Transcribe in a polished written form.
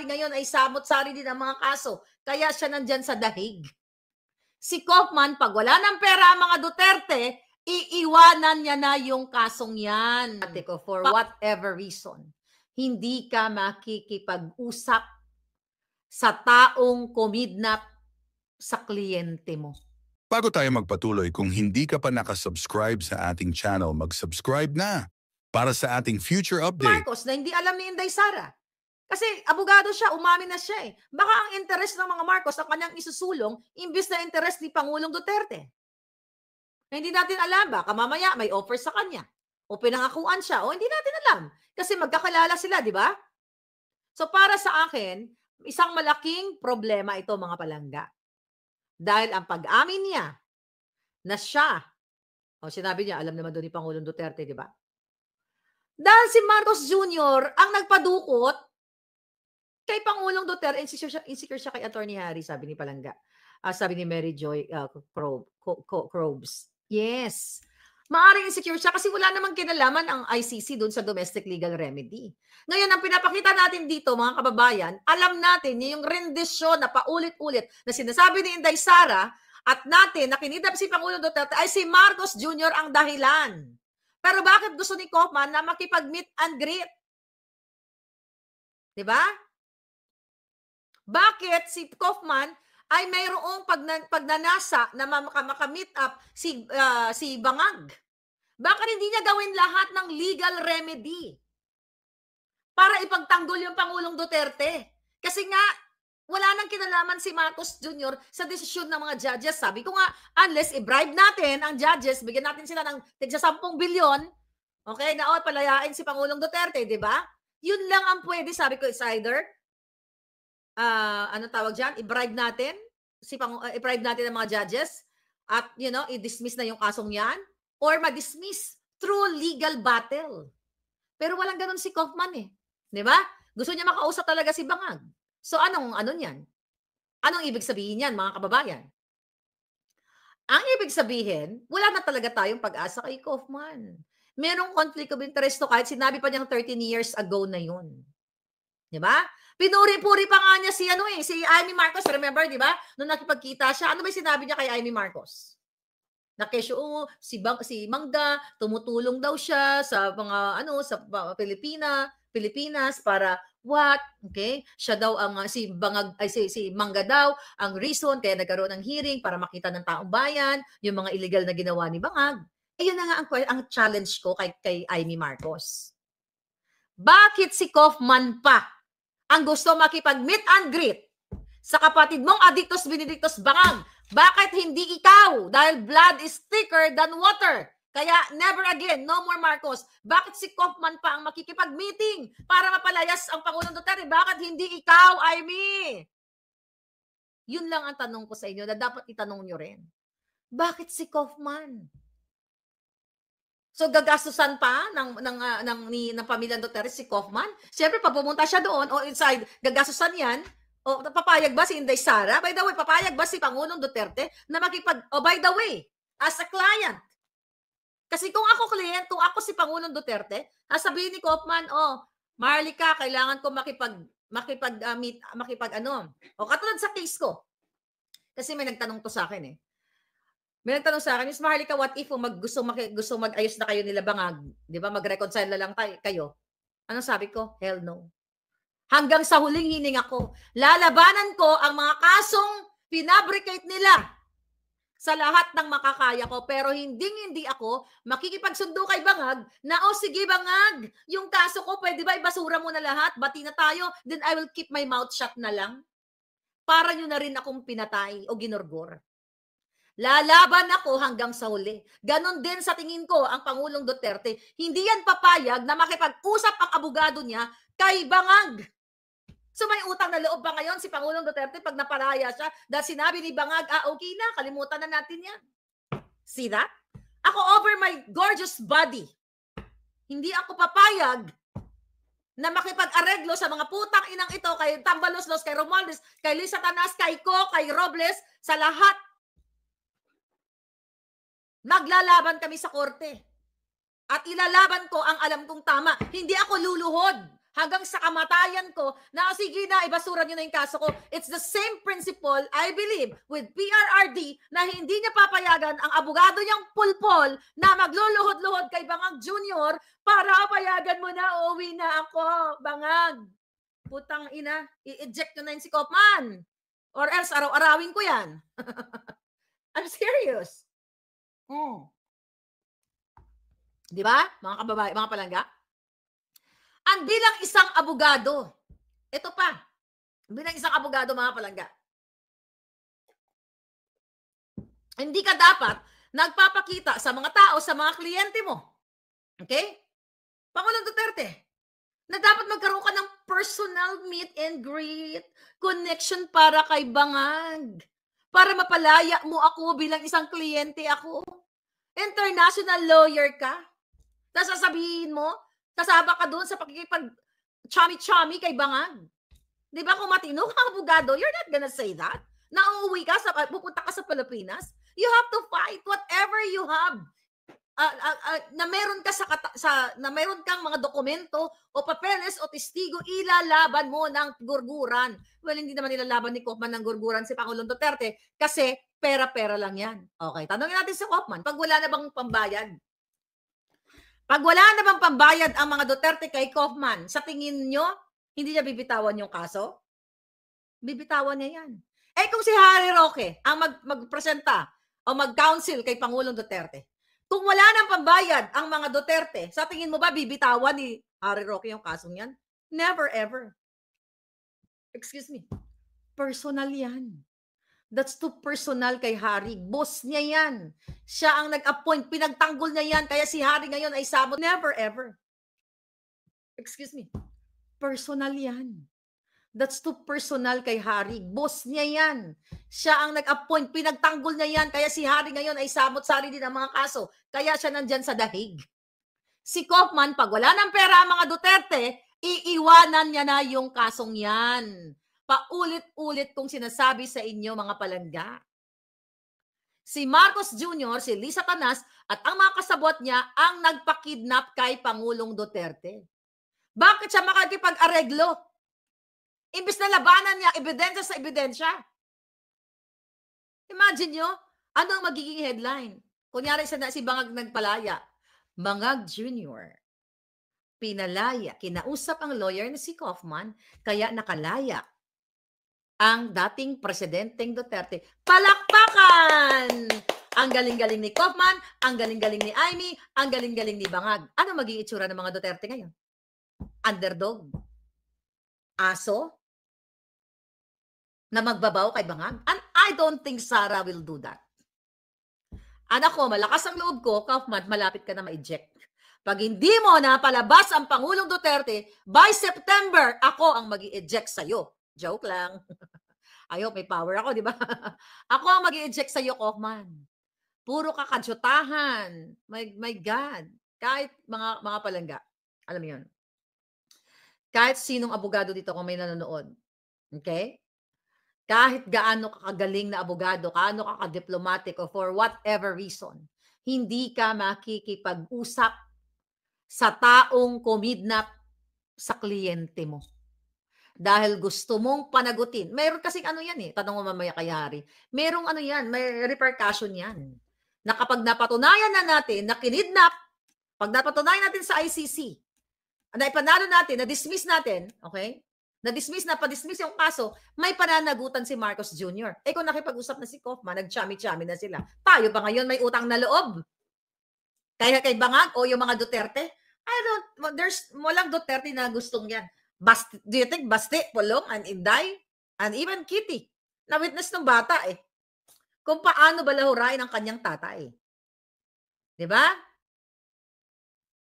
ngayon ay samot-sari din ang mga kaso. Kaya siya nandyan sa dahig. Si Kaufman, pag wala ng pera ang mga Duterte, iiwanan niya na yung kasong yan. For whatever reason, hindi ka makikipag-usap sa taong kumidnap sa kliyente mo. Bago tayo magpatuloy, kung hindi ka pa nakasubscribe sa ating channel, mag-subscribe na para sa ating future update. Marcos na hindi alam ni Inday Sara. Kasi abogado siya, umamin na siya eh. Baka ang interest ng mga Marcos ang kanyang isusulong imbis na interest ni Pangulong Duterte. Na hindi natin alam, baka mamaya may offer sa kanya. O pinangakuan siya, o hindi natin alam. Kasi magkakalala sila, di ba? So para sa akin, isang malaking problema ito mga palangga. Dahil ang pag-amin niya na siya, o sinabi niya, alam naman doon ni Pangulong Duterte, di ba? Dahil si Marcos Jr. ang nagpadukot kay Pangulong Duterte, insecure siya kay Attorney Harry, sabi ni Palangga. Sabi ni Mary Joy Crobes. Yes. Maaring insecure siya kasi wala namang kinalaman ang ICC doon sa domestic legal remedy. Ngayon, ang pinapakita natin dito, mga kababayan, alam natin yung rendisyon na paulit-ulit na sinasabi ni Inday Sara at natin na kinidnap si Pangulong Duterte ay si Marcos Jr. ang dahilan. Pero bakit gusto ni Kaufman na makipag-meet and greet? Diba? Bakit si Kaufman ay mayroong pagnanasa na makamit up si Bangag? Bakit hindi niya gawin lahat ng legal remedy para ipagtanggol yung Pangulong Duterte? Kasi nga, wala nang kinalaman si Marcos Jr. sa desisyon ng mga judges. Sabi ko nga, unless i-bribe natin ang judges, bigyan natin sila ng tigsa 10 bilyon, okay, na palayain si Pangulong Duterte, di ba? Yun lang ang pwede, sabi ko, is either ano tawag dyan? I-bribe natin i-bribe natin ang mga judges at, i-dismiss na yung kasong yan or ma-dismiss through legal battle. Pero walang ganun si Kaufman eh. Di ba? Gusto niya makausap talaga si Bangag. So, ano yan? Anong ibig sabihin yan, mga kababayan? Ang ibig sabihin, wala na talaga tayong pag-asa kay Kaufman. Merong conflict of interest to kahit sinabi pa niyang 13 years ago na yun. Di ba? Pinuri-puri pa nga niya si Amy Marcos. Remember, di ba? Nung nakipagkita siya, ano ba sinabi niya kay Amy Marcos? Na kesyo, si Mangga, tumutulong daw siya sa mga, sa Pilipinas para what? Okay? Siya daw ang, si Mangga daw, ang reason kaya nagkaroon ng hearing para makita ng taong bayan, yung mga illegal na ginawa ni Bangag. Yun na nga ang challenge ko kay Amy Marcos. Bakit si Kaufman pa ang gusto makipag-meet and greet sa kapatid mong Adictus Benedictus Bangag? Bakit hindi ikaw? Dahil blood is thicker than water. Kaya never again, no more Marcos. Bakit si Kaufman pa ang makikipag-meeting para mapalayas ang Pangulong Duterte? Bakit hindi ikaw, Amy? Yun lang ang tanong ko sa inyo na dapat itanong nyo rin. Bakit si Kaufman? So gagastusan pa ng pamilya Duterte si Kaufman? Siyempre, pag pumunta siya doon o inside, gagastusan yan. O papayag ba si Inday Sara? By the way, papayag ba si Pangulong Duterte na by the way, as a client? Kasi kung ako client, kung ako si Pangulong Duterte, sabihin ni Kaufman, Marlica, kailangan ko katulad sa case ko. Kasi may nagtanong to sa akin eh. May nagtanong sa akin, Miss Maharlika, what if gusto mag-ayos na kayo nila Bangag? Di ba? Mag-reconcile na lang kayo. Anong sabi ko? Hell no. Hanggang sa huling hining ako, lalabanan ko ang mga kasong pinabricate nila sa lahat ng makakaya ko. Pero hindi ako makikipagsundo kay Bangag na, sige Bangag, yung kaso ko, pwede ba ibasura mo na lahat? Bati na tayo, then I will keep my mouth shut na lang. Para nyo na rin akong pinatay o ginorgor. Lalaban ako hanggang sa huli. Ganon din sa tingin ko ang Pangulong Duterte. Hindi yan papayag na makipag-usap ang abogado niya kay Bangag. So may utang na loob ba ngayon si Pangulong Duterte pag napalaya siya dahil sinabi ni Bangag, okay na, kalimutan na natin yan. See that? Ako over my gorgeous body. Hindi ako papayag na makipag-areglo sa mga putang inang ito kay Tambaloslos, kay Romualdez, kay Lisa Tanas, kay Ko, kay Robles, sa lahat. Maglalaban kami sa korte. At ilalaban ko ang alam kong tama. Hindi ako luluhod hanggang sa kamatayan ko na sige na, ibasura nyo na yung kaso ko. It's the same principle, I believe, with PRRD na hindi niya papayagan ang abogado niyang pulpol na magluluhod-luhod kay Bangag Jr. para payagan mo na, uuwi na ako, Bangag. Putang ina, i-eject nyo na yun si Kaufman. Or else, araw-arawin ko yan. I'm serious. Di ba, mga kababae, mga palangga? Ang bilang isang abogado, ito pa, bilang isang abogado, mga palangga, hindi ka dapat nagpapakita sa mga tao, sa mga kliyente mo. Okay? Pangulong Duterte, na dapat magkaroon ka ng personal meet and greet, connection para kay Bangag. Para mapalaya mo ako bilang isang kliyente ako. International lawyer ka. Tapos sasabihin mo, kasama ka doon sa pakikipag-chami-chami kay Bangag. Di ba kung matino kang abogado, you're not gonna say that. Na uuwi ka, pupunta ka sa Pilipinas, you have to fight whatever you have. Na meron ka na meron kang mga dokumento o papeles o testigo, ilalaban mo ng gurguran. Well, hindi naman ilalaban ni Kaufman ng gurguran si Pangulong Duterte kasi pera-pera lang yan. Okay, tanongin natin si Kaufman, pag wala na bang pambayad? Pag wala na bang pambayad ang mga Duterte kay Kaufman, sa tingin nyo, hindi niya bibitawan yung kaso? Bibitawan niya yan. Eh kung si Harry Roque ang magpresenta o mag-counsel kay Pangulong Duterte, kung wala nang pambayad ang mga Duterte, sa tingin mo ba bibitawan ni Harry Roque yung kasong yan? Never ever. Excuse me. Personal yan. That's too personal kay Harry. Boss niya yan. Siya ang nag-appoint. Pinagtanggol niya yan. Kaya si Harry ngayon ay sabot. Never ever. Excuse me. Personal yan. That's too personal kay Harry. Boss niya yan. Siya ang nag-appoint. Pinagtanggol niya yan. Kaya si Harry ngayon ay sabot-sari din ang mga kaso. Kaya siya nandyan sa dahig. Si Kaufman, pag wala ng pera ang mga Duterte, iiwanan niya na yung kasong yan. Paulit-ulit kong sinasabi sa inyo, mga palangga. Si Marcos Jr., si Lisa Tanas, at ang mga kasabot niya ang nagpakidnap kay Pangulong Duterte. Bakit siya makakipag-areglo? Imbis na labanan niya, ebidensya sa ebidensya. Imagine nyo, ano ang magiging headline? Kunyari si Bangag nagpalaya. Bangag Jr., pinalaya, kinausap ang lawyer na si Kaufman, kaya nakalaya ang dating presidenteng Duterte. Palakpakan! Ang galing-galing ni Kaufman, ang galing-galing ni Amy, ang galing-galing ni Bangag. Ano magiging itsura ng mga Duterte ngayon? Underdog? Aso? Na magbabaw kay Bangag? And I don't think Sara will do that. Anak ko, malakas ang loob ko, Kaufman, malapit ka na ma-eject. Pag hindi mo na palabas ang Pangulong Duterte, by September, ako ang mag-i-eject sa'yo. Joke lang. I hope may power ako, di ba? Ako ang mag-i-eject sa'yo, Kaufman. Puro kakadyutahan. My God. Kahit mga palangga. Alam mo yun. Kahit sinong abogado dito kung may nanonood. Okay? Kahit gaano kakagaling na abogado, gaano kakadiplomatic o for whatever reason, hindi ka makikipag-usap sa taong kumidnap sa kliyente mo. Dahil gusto mong panagutin. Meron kasing ano yan eh. Tanong mo mamaya kay Harry. Merong ano yan, may repercussion yan. Na kapag napatunayan na natin na kinidnap, pag napatunayan natin sa ICC, na ipanalo natin, na-dismiss natin, okay? Na-dismiss, pa-dismiss yung kaso, may pananagutan si Marcos Jr. Eh kung nakipag-usap na si Kaufman, nag-chami-chami na sila. Tayo ba ngayon may utang na loob? Kaya kay Bangag o yung mga Duterte? Walang Duterte na gustong yan. Do you think Basti, Pulong, and Inday, and even Kitty, na-witness ng bata eh. Kung paano balahurain ang kanyang tatay. Diba?